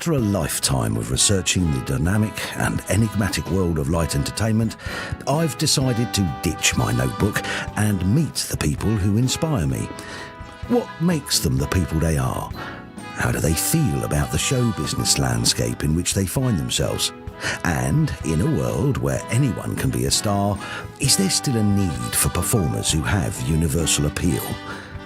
After a lifetime of researching the dynamic and enigmatic world of light entertainment, I've decided to ditch my notebook and meet the people who inspire me. What makes them the people they are? How do they feel about the show business landscape in which they find themselves? And in a world where anyone can be a star, is there still a need for performers who have universal appeal?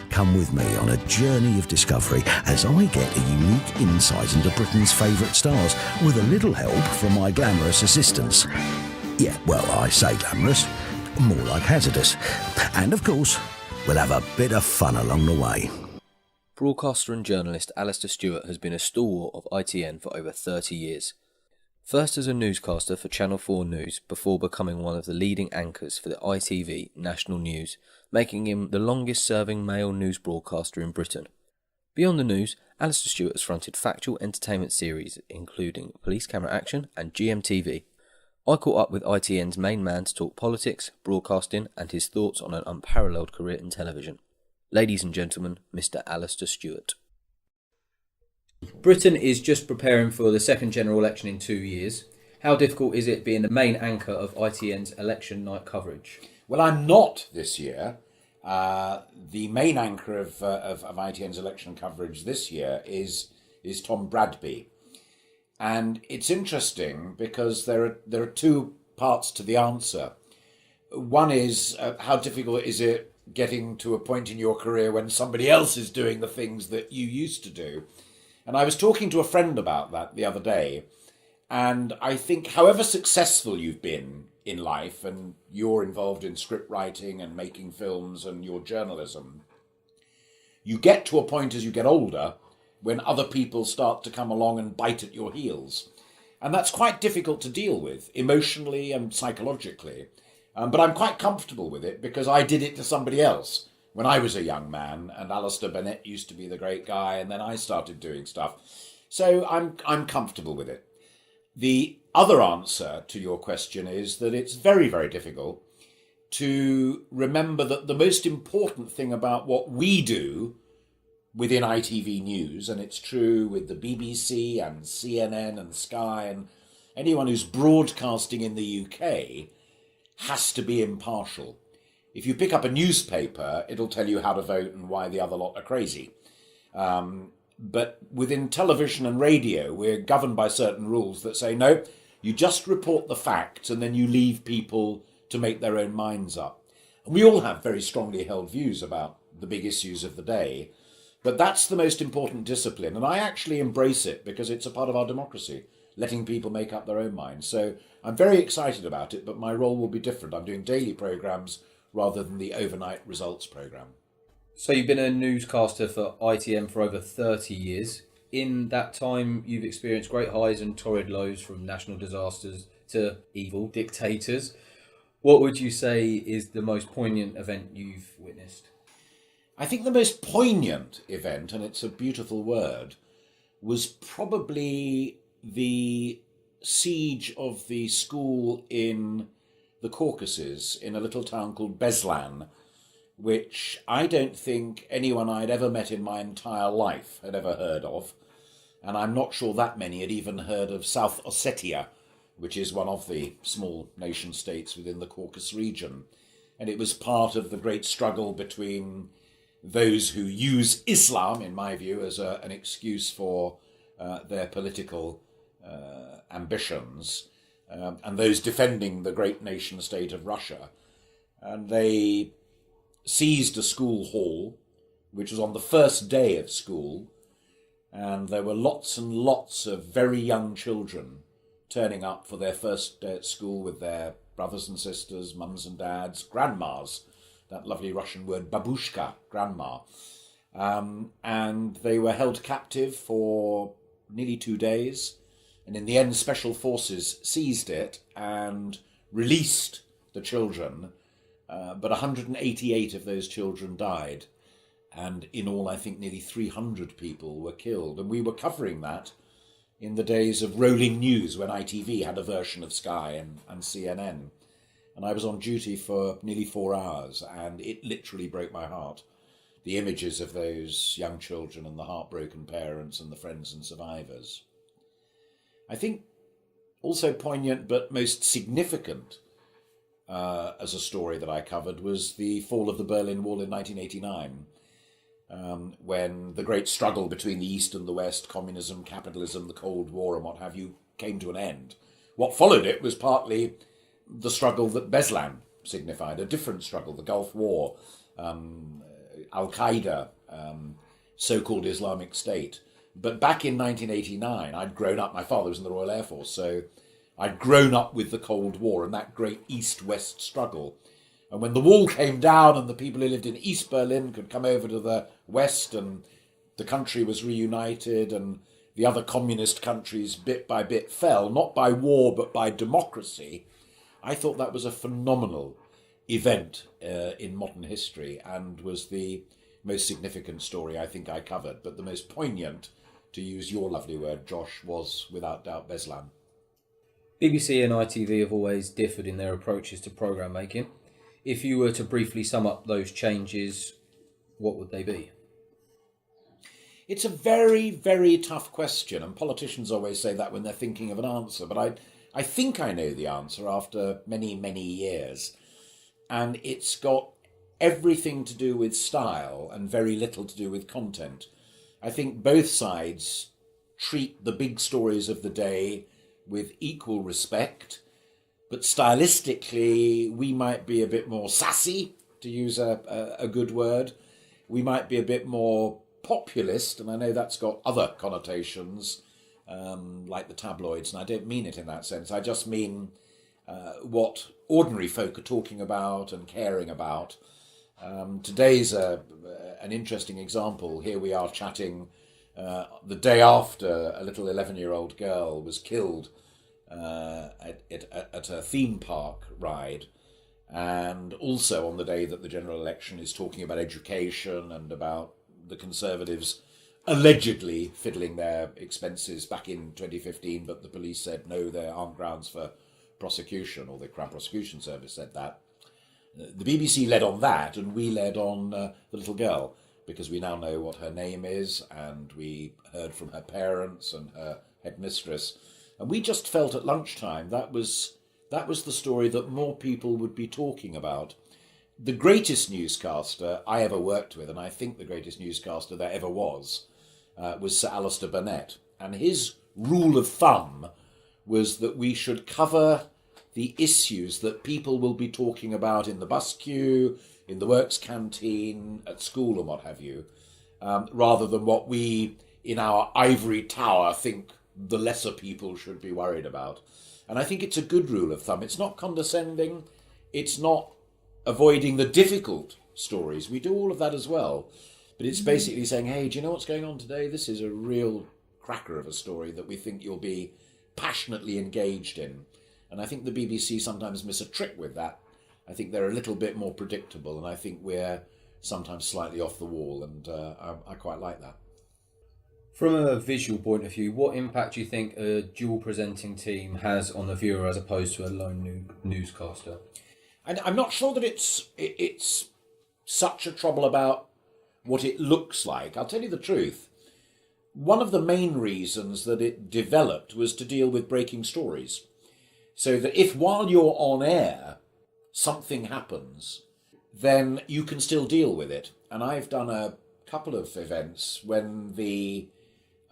Come with me on a journey of discovery as I get a unique insight into Britain's favourite stars with a little help from my glamorous assistants. Yeah, well, I say glamorous, more like hazardous. And of course, we'll have a bit of fun along the way. Broadcaster and journalist Alastair Stewart has been a stalwart of ITN for over 30 years. First as a newscaster for Channel 4 News before becoming one of the leading anchors for the ITV National News, making him the longest serving male news broadcaster in Britain. Beyond the news, Alastair Stewart has fronted factual entertainment series including Police Camera Action and GMTV. I caught up with ITN's main man to talk politics, broadcasting and his thoughts on an unparalleled career in television. Ladies and gentlemen, Mr. Alastair Stewart. Britain is just preparing for the second general election in 2 years. How difficult is it being the main anchor of ITN's election night coverage? Well, I'm not this year. The main anchor of ITN's election coverage this year is Tom Bradby. And it's interesting because there are two parts to the answer. One is how difficult is it getting to a point in your career when somebody else is doing the things that you used to do? And I was talking to a friend about that the other day, and I think however successful you've been in life, and you're involved in script writing and making films and your journalism, you get to a point as you get older when other people start to come along and bite at your heels. And that's quite difficult to deal with, emotionally and psychologically. But I'm quite comfortable with it because I did it to somebody else when I was a young man, and Alastair Burnet used to be the great guy, and then I started doing stuff. So I'm comfortable with it. The other answer to your question is that it's very, very difficult to remember that the most important thing about what we do within ITV News, and it's true with the BBC and CNN and Sky and anyone who's broadcasting in the UK, has to be impartial. If you pick up a newspaper, it'll tell you how to vote and why the other lot are crazy. But within television and radio, we're governed by certain rules that say, no, you just report the facts and then you leave people to make their own minds up. And we all have very strongly held views about the big issues of the day, but that's the most important discipline. And I actually embrace it because it's a part of our democracy, letting people make up their own minds. So I'm very excited about it, but my role will be different. I'm doing daily programmes rather than the overnight results programme. So you've been a newscaster for ITN for over 30 years. In that time, you've experienced great highs and torrid lows, from national disasters to evil dictators. What would you say is the most poignant event you've witnessed? I think the most poignant event, and it's a beautiful word, was probably the siege of the school in the Caucasus in a little town called Beslan, which I don't think anyone I'd ever met in my entire life had ever heard of. And I'm not sure that many had even heard of South Ossetia, which is one of the small nation states within the Caucasus region. And it was part of the great struggle between those who use Islam, in my view, as an excuse for their political ambitions, and those defending the great nation state of Russia. And they seized a school hall, which was on the first day of school, and there were lots and lots of very young children turning up for their first day at school with their brothers and sisters, mums and dads, grandmas, that lovely Russian word babushka, grandma. And they were held captive for nearly 2 days. And in the end, special forces seized it and released the children. But 188 of those children died. And in all, I think nearly 300 people were killed. And we were covering that in the days of rolling news when ITV had a version of Sky and CNN. And I was on duty for nearly 4 hours, and it literally broke my heart. The images of those young children and the heartbroken parents and the friends and survivors. I think also poignant but most significant as a story that I covered was the fall of the Berlin Wall in 1989, when the great struggle between the East and the West, communism, capitalism, the Cold War and what have you, came to an end. What followed it was partly the struggle that Beslan signified, a different struggle, the Gulf War, Al-Qaeda, so-called Islamic State. But back in 1989, I'd grown up, my father was in the Royal Air Force, so I'd grown up with the Cold War and that great East-West struggle. And when the wall came down and the people who lived in East Berlin could come over to the West and the country was reunited and the other communist countries bit by bit fell, not by war but by democracy, I thought that was a phenomenal event in modern history and was the most significant story I think I covered. But the most poignant, to use your lovely word, Josh, was without doubt Beslan. BBC and ITV have always differed in their approaches to programme making. If you were to briefly sum up those changes, what would they be? It's a very, very tough question, and politicians always say that when they're thinking of an answer, but I think I know the answer after many, many years. And it's got everything to do with style and very little to do with content. I think both sides treat the big stories of the day with equal respect, but stylistically we might be a bit more sassy, to use a good word. We might be a bit more populist, and I know that's got other connotations, like the tabloids, and I don't mean it in that sense. I just mean what ordinary folk are talking about and caring about. Today's an interesting example. Here we are chatting the day after a little 11-year-old girl was killed at a theme park ride, and also on the day that the general election is talking about education and about the Conservatives allegedly fiddling their expenses back in 2015, but the police said no, there aren't grounds for prosecution, or the Crown Prosecution Service said that. The BBC led on that, and we led on the little girl, because we now know what her name is, and we heard from her parents and her headmistress. And we just felt at lunchtime that was the story that more people would be talking about. The greatest newscaster I ever worked with, and I think the greatest newscaster there ever was Sir Alastair Burnet. And his rule of thumb was that we should cover the issues that people will be talking about in the bus queue, in the works canteen, at school and what have you, rather than what we, in our ivory tower, think the lesser people should be worried about. And I think it's a good rule of thumb. It's not condescending. It's not avoiding the difficult stories. We do all of that as well. But it's basically saying, hey, do you know what's going on today? This is a real cracker of a story that we think you'll be passionately engaged in. And I think the BBC sometimes miss a trick with that. I think they're a little bit more predictable, and I think we're sometimes slightly off the wall, and I quite like that. From a visual point of view, what impact do you think a dual presenting team has on the viewer as opposed to a lone newscaster? And I'm not sure that it's such a trouble about what it looks like. I'll tell you the truth. One of the main reasons that it developed was to deal with breaking stories. So that if while you're on air, something happens, then you can still deal with it. And I've done a couple of events when the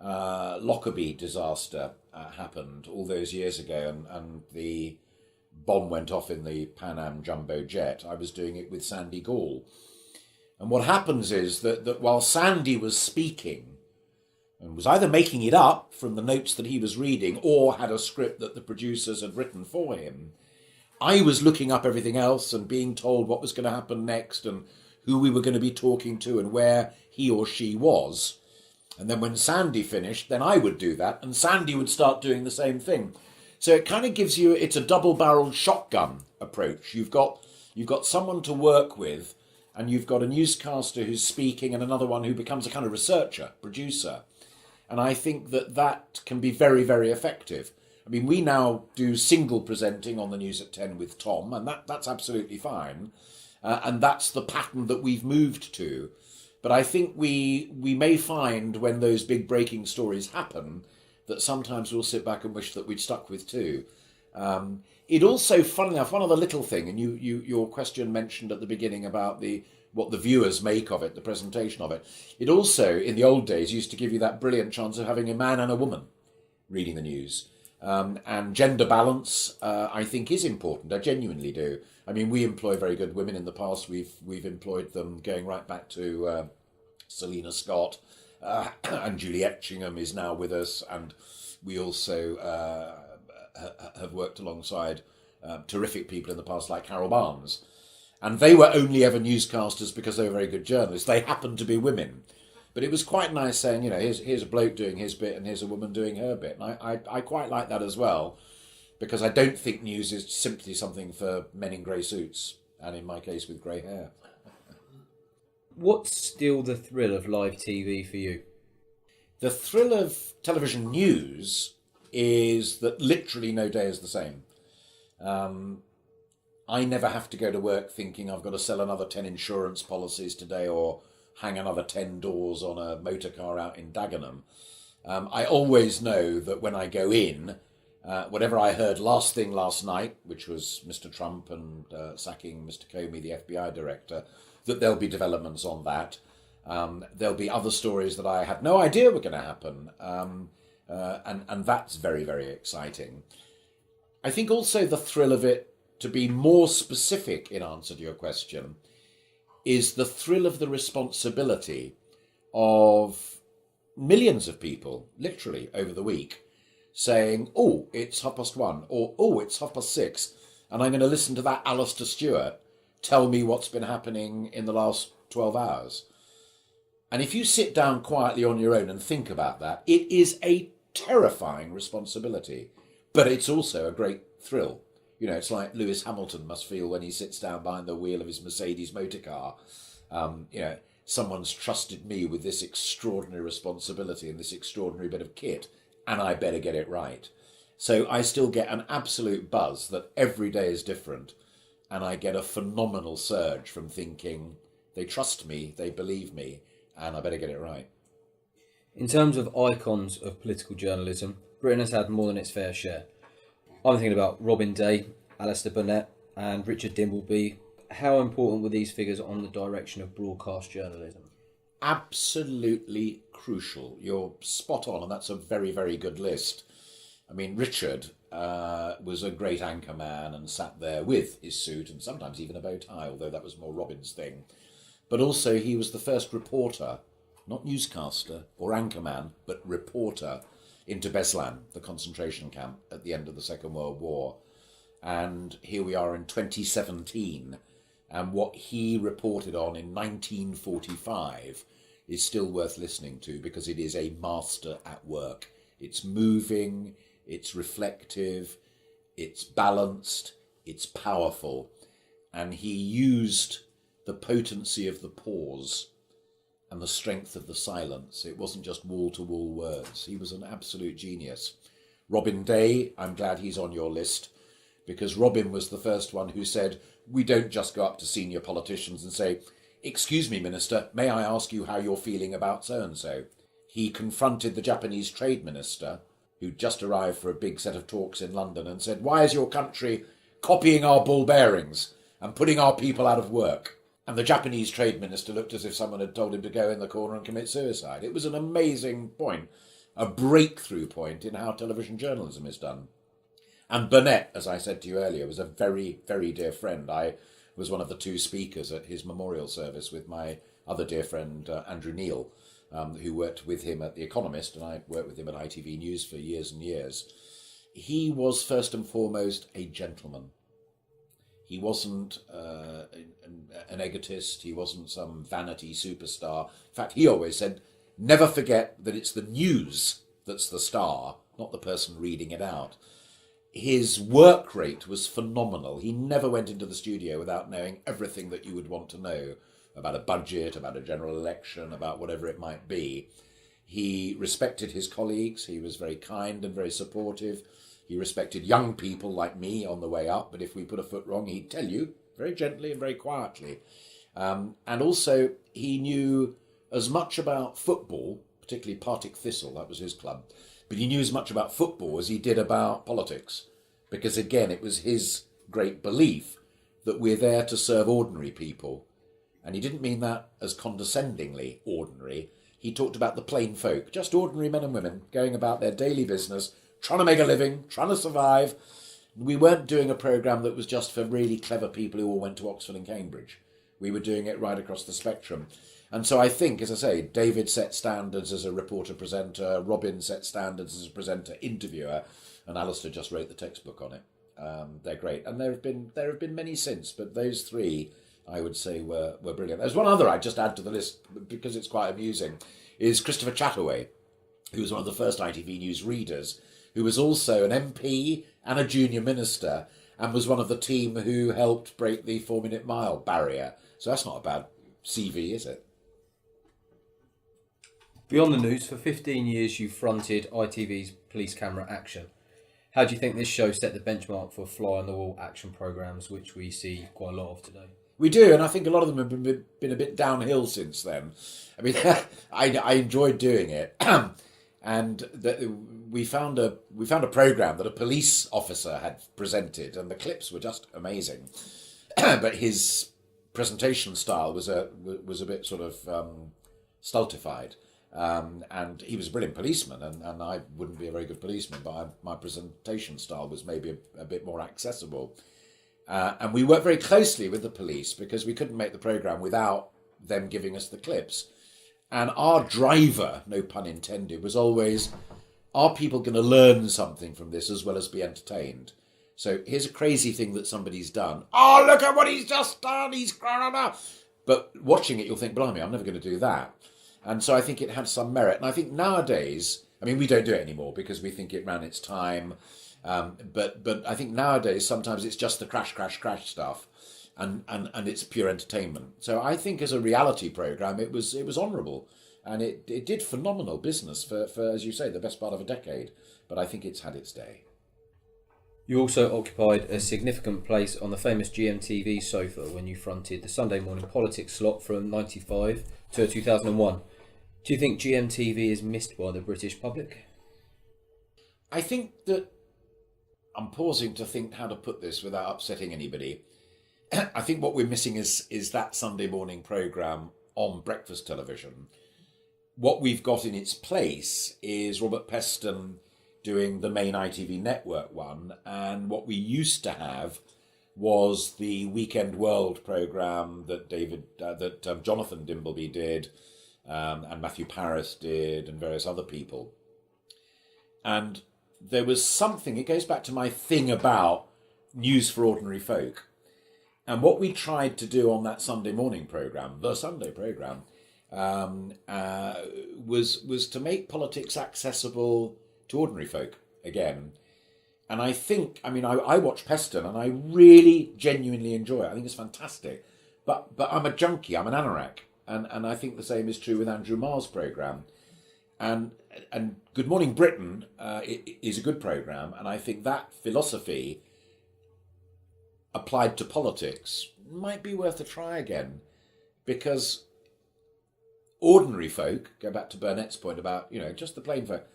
Lockerbie disaster happened all those years ago, and the bomb went off in the Pan Am jumbo jet. I was doing it with Sandy Gall. And what happens is that while Sandy was speaking, and was either making it up from the notes that he was reading or had a script that the producers had written for him, I was looking up everything else and being told what was going to happen next and who we were going to be talking to and where he or she was. And then when Sandy finished, then I would do that, and Sandy would start doing the same thing. So it kind of gives you, it's a double-barreled shotgun approach. You've got someone to work with, and you've got a newscaster who's speaking and another one who becomes a kind of researcher, producer. And I think that can be very, very effective. I mean, we now do single presenting on the News at 10 with Tom, and that's absolutely fine. And that's the pattern that we've moved to. But I think we may find when those big breaking stories happen that sometimes we'll sit back and wish that we'd stuck with too. It also, funnily enough, one other little thing, and your question mentioned at the beginning about what the viewers make of it, the presentation of it. It also, in the old days, used to give you that brilliant chance of having a man and a woman reading the news. And gender balance, I think, is important. I genuinely do. I mean, we employ very good women in the past. We've employed them going right back to Selina Scott, and Juliet Chingham is now with us, and we also have worked alongside terrific people in the past like Carol Barnes. And they were only ever newscasters because they were very good journalists. They happened to be women. But it was quite nice saying, here's a bloke doing his bit and here's a woman doing her bit. And I quite like that as well, because I don't think news is simply something for men in grey suits, and in my case with grey hair. What's still the thrill of live TV for you? The thrill of television news is that literally no day is the same. I never have to go to work thinking I've got to sell another 10 insurance policies today or hang another 10 doors on a motor car out in Dagenham. I always know that when I go in, whatever I heard last thing last night, which was Mr. Trump and sacking Mr. Comey, the FBI director, that there'll be developments on that. There'll be other stories that I had no idea were going to happen. And that's very, very exciting. I think also the thrill of it, to be more specific in answer to your question, is the thrill of the responsibility of millions of people, literally, over the week, saying, oh, it's 1:30, or oh, it's 6:30, and I'm going to listen to that Alastair Stewart tell me what's been happening in the last 12 hours. And if you sit down quietly on your own and think about that, it is a terrifying responsibility, but it's also a great thrill. It's like Lewis Hamilton must feel when he sits down behind the wheel of his Mercedes motor car. Someone's trusted me with this extraordinary responsibility and this extraordinary bit of kit, and I better get it right. So I still get an absolute buzz that every day is different, and I get a phenomenal surge from thinking, they trust me, they believe me, and I better get it right. In terms of icons of political journalism, Britain has had more than its fair share. I'm thinking about Robin Day, Alastair Burnet and Richard Dimbleby. How important were these figures on the direction of broadcast journalism? Absolutely crucial. You're spot on, and that's a very, very good list. I mean, Richard was a great anchor man and sat there with his suit and sometimes even a bow tie, although that was more Robin's thing. But also he was the first reporter, not newscaster or anchorman, but reporter, into Beslan, the concentration camp at the end of the Second World War. And here we are in 2017, and what he reported on in 1945 is still worth listening to, because it is a master at work. It's moving, it's reflective, it's balanced, it's powerful. And he used the potency of the pause and the strength of the silence. It wasn't just wall-to-wall words. He was an absolute genius. Robin Day, I'm glad he's on your list, because Robin was the first one who said, we don't just go up to senior politicians and say, excuse me, Minister, may I ask you how you're feeling about so-and-so? He confronted the Japanese trade minister, who'd just arrived for a big set of talks in London, and said, why is your country copying our ball bearings and putting our people out of work? And the Japanese trade minister looked as if someone had told him to go in the corner and commit suicide. It was an amazing point, a breakthrough point in how television journalism is done. And Burnet, as I said to you earlier, was a very, very dear friend. I was one of the two speakers at his memorial service with my other dear friend, Andrew Neil, who worked with him at The Economist, and I worked with him at ITV News for years and years. He was first and foremost a gentleman. He wasn't an egotist. He wasn't some vanity superstar. In fact, he always said, never forget that it's the news that's the star, not the person reading it out. His work rate was phenomenal. He never went into the studio without knowing everything that you would want to know about a budget, about a general election, about whatever it might be. He respected his colleagues. He was very kind and very supportive. He respected young people like me on the way up, but if we put a foot wrong, he'd tell you very gently and very quietly. And also, he knew as much about football, particularly Partick Thistle, that was his club, but he knew as much about football as he did about politics. Because again, it was his great belief that we're there to serve ordinary people. And he didn't mean that as condescendingly ordinary. He talked about the plain folk, just ordinary men and women going about their daily business, trying to make a living, trying to survive. We weren't doing a programme that was just for really clever people who all went to Oxford and Cambridge. We were doing it right across the spectrum. And so I think, as I say, David set standards as a reporter-presenter, Robin set standards as a presenter-interviewer, and Alastair just wrote the textbook on it. They're great. And there have been many since, but those three, I would say, were brilliant. There's one other I'd just add to the list, because it's quite amusing, is Christopher Chataway, who was one of the first ITV News readers, who was also an MP and a junior minister, and was one of the team who helped break the 4-minute mile barrier. So that's not a bad CV, is it? Beyond the news, for 15 years you fronted ITV's Police Camera Action. How do you think this show set the benchmark for fly-on-the-wall action programmes, which we see quite a lot of today? We do, and I think a lot of them have been a bit downhill since then. I mean, I enjoyed doing it, and we found a programme that a police officer had presented, and the clips were just amazing. But his presentation style was a bit sort of stultified. And he was a brilliant policeman, and I wouldn't be a very good policeman, but my presentation style was maybe a bit more accessible. And we worked very closely with the police because we couldn't make the programme without them giving us the clips. And our driver, no pun intended, was always, are people going to learn something from this as well as be entertained? So here's a crazy thing that somebody's done. Oh, look at what he's just done. He's... But watching it, you'll think, blimey, I'm never going to do that. And so I think it had some merit. And I think nowadays, I mean, we don't do it anymore because we think it ran its time. But I think nowadays, sometimes it's just the crash stuff and it's pure entertainment. So I think as a reality programme, it was honourable. And it did phenomenal business for, as you say, the best part of a decade. But I think it's had its day. You also occupied a significant place on the famous GMTV sofa when you fronted the Sunday morning politics slot from 1995 to 2001. Do you think GMTV is missed by the British public? I think that... I'm pausing to think how to put this without upsetting anybody. I think what we're missing is that Sunday morning programme on breakfast television. What we've got in its place is Robert Peston doing the main ITV network one, and what we used to have was the Weekend World programme that Jonathan Dimbleby did, and Matthew Paris did, and various other people. And there was something, it goes back to my thing about news for ordinary folk. And what we tried to do on that Sunday morning programme, the Sunday programme, was to make politics accessible to ordinary folk again. And I think, I mean, I watch Peston and I really genuinely enjoy it. I think it's fantastic. But I'm a junkie, I'm an anorak. And I think the same is true with Andrew Marr's programme. And Good Morning Britain is a good programme, and I think that philosophy applied to politics might be worth a try again, because ordinary folk, go back to Burnet's point about, just the plain folk,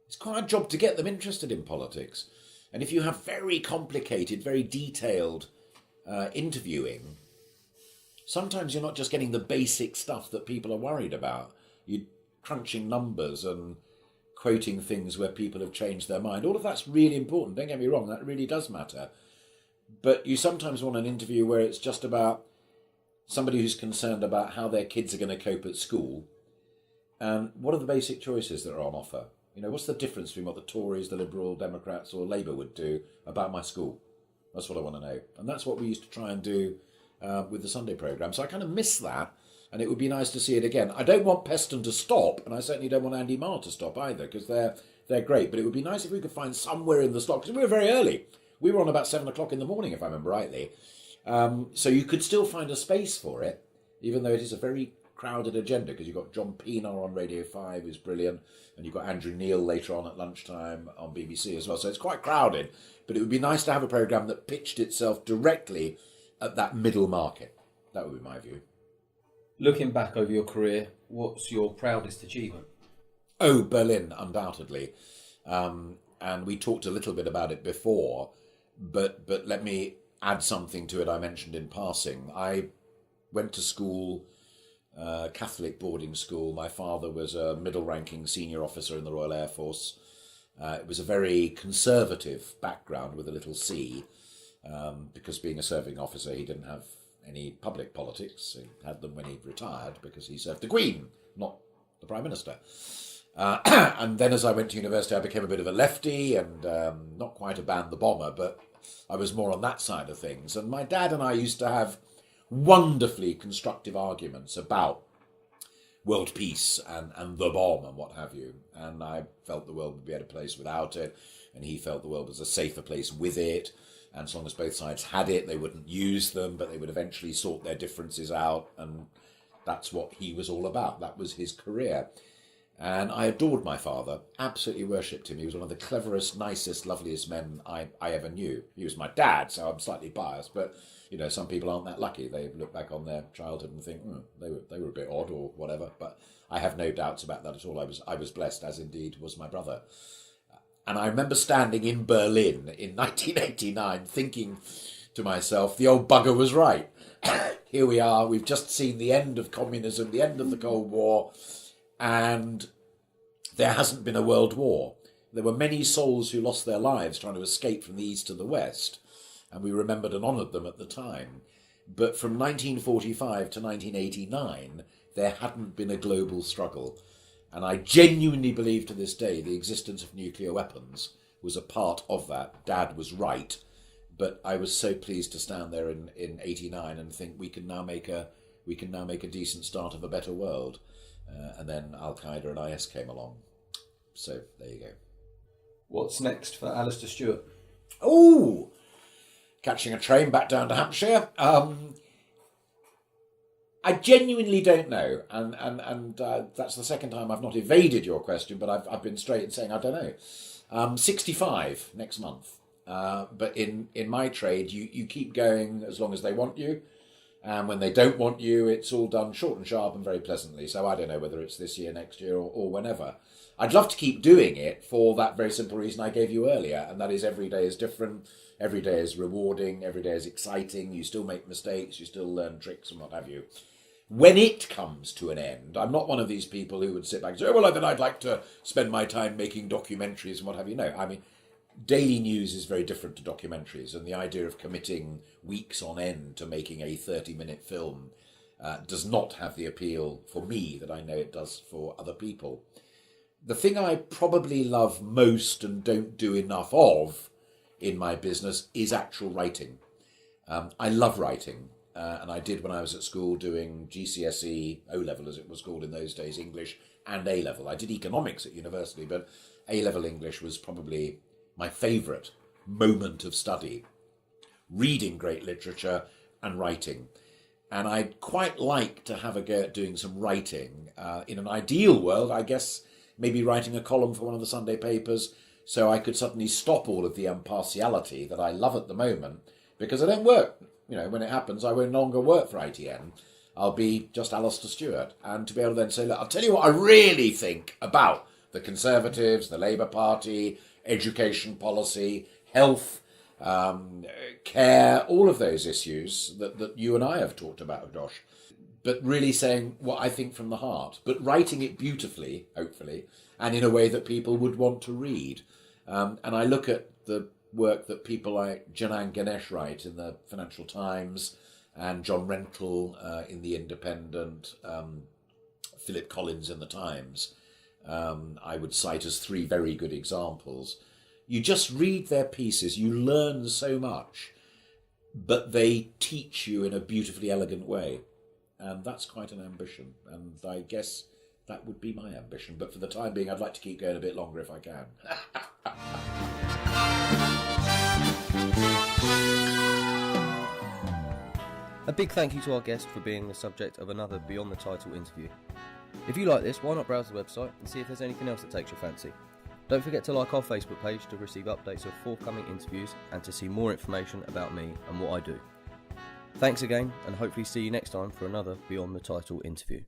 it's quite a job to get them interested in politics. And if you have very complicated, very detailed interviewing, sometimes you're not just getting the basic stuff that people are worried about. You're crunching numbers and quoting things where people have changed their mind. All of that's really important. Don't get me wrong, that really does matter. But you sometimes want an interview where it's just about somebody who's concerned about how their kids are going to cope at school. And what are the basic choices that are on offer? What's the difference between what the Tories, the Liberal Democrats or Labour would do about my school? That's what I want to know. And that's what we used to try and do with the Sunday programme. So I kind of miss that. And it would be nice to see it again. I don't want Peston to stop, and I certainly don't want Andy Marr to stop either, because they're great. But it would be nice if we could find somewhere in the slot, because we were very early. We were on about 7 o'clock in the morning, if I remember rightly. So you could still find a space for it, even though it is a very crowded agenda, because you've got John Pienaar on Radio 5, who's brilliant, and you've got Andrew Neil later on at lunchtime on BBC as well. So it's quite crowded, but it would be nice to have a programme that pitched itself directly at that middle market. That would be my view. Looking back over your career, what's your proudest achievement? Oh, Berlin, undoubtedly. And we talked a little bit about it before, but let me add something to it I mentioned in passing. I went to school, Catholic boarding school. My father was a middle-ranking senior officer in the Royal Air Force. It was a very conservative background with a little c, because being a serving officer, he didn't have any public politics. He had them when he retired because he served the Queen, not the Prime Minister. And then as I went to university, I became a bit of a lefty and not quite a ban the bomber, but I was more on that side of things. And my dad and I used to have wonderfully constructive arguments about world peace and the bomb and what have you. And I felt the world would be a better place without it, and he felt the world was a safer place with it. And as long as both sides had it, they wouldn't use them, but they would eventually sort their differences out. And that's what he was all about. That was his career. And I adored my father, absolutely worshipped him. He was one of the cleverest, nicest, loveliest men I ever knew. He was my dad, so I'm slightly biased, but some people aren't that lucky. They look back on their childhood and think, they were a bit odd or whatever. But I have no doubts about that at all. I was blessed, as indeed was my brother. And I remember standing in Berlin in 1989 thinking to myself, the old bugger was right. Here we are, we've just seen the end of communism, the end of the Cold War, and there hasn't been a world war. There were many souls who lost their lives trying to escape from the East to the West, and we remembered and honoured them at the time. But from 1945 to 1989, there hadn't been a global struggle. And I genuinely believe to this day the existence of nuclear weapons was a part of that. Dad was right. But I was so pleased to stand there in 89 and think we can now make a decent start of a better world. And then Al-Qaeda and IS came along. So there you go. What's next for Alastair Stewart? Oh, catching a train back down to Hampshire. I genuinely don't know, and that's the second time I've not evaded your question, but I've been straight in saying I don't know. 65 next month. But in my trade, you keep going as long as they want you. And when they don't want you, it's all done short and sharp and very pleasantly. So I don't know whether it's this year, next year, or whenever. I'd love to keep doing it for that very simple reason I gave you earlier, and that is every day is different, every day is rewarding, every day is exciting, you still make mistakes, you still learn tricks and what have you. When it comes to an end, I'm not one of these people who would sit back and say, oh, well, then I'd like to spend my time making documentaries and what have you. No, I mean, daily news is very different to documentaries, and the idea of committing weeks on end to making a 30-minute film does not have the appeal for me that I know it does for other people. The thing I probably love most and don't do enough of in my business is actual writing. I love writing, and I did when I was at school doing GCSE, O-level as it was called in those days, English and A-level. I did economics at university, but A-level English was probably my favourite moment of study, reading great literature and writing. And I'd quite like to have a go at doing some writing. In an ideal world, I guess maybe writing a column for one of the Sunday papers, so I could suddenly stop all of the impartiality that I love at the moment, because I don't work. When it happens, I won't no longer work for ITN. I'll be just Alastair Stewart. And to be able to then say, look, I'll tell you what I really think about the Conservatives, the Labour Party, education policy, health, care, all of those issues that you and I have talked about, Josh. But really saying what I think from the heart, but writing it beautifully, hopefully, and in a way that people would want to read. And I look at the work that people like Janan Ganesh write in the Financial Times, and John Rentoul in The Independent, Philip Collins in the Times. I would cite as three very good examples. You just read their pieces, you learn so much, but they teach you in a beautifully elegant way. And that's quite an ambition. And I guess that would be my ambition. But for the time being, I'd like to keep going a bit longer if I can. A big thank you to our guest for being the subject of another Beyond the Title interview. If you like this, why not browse the website and see if there's anything else that takes your fancy. Don't forget to like our Facebook page to receive updates of forthcoming interviews and to see more information about me and what I do. Thanks again, and hopefully see you next time for another Beyond the Title interview.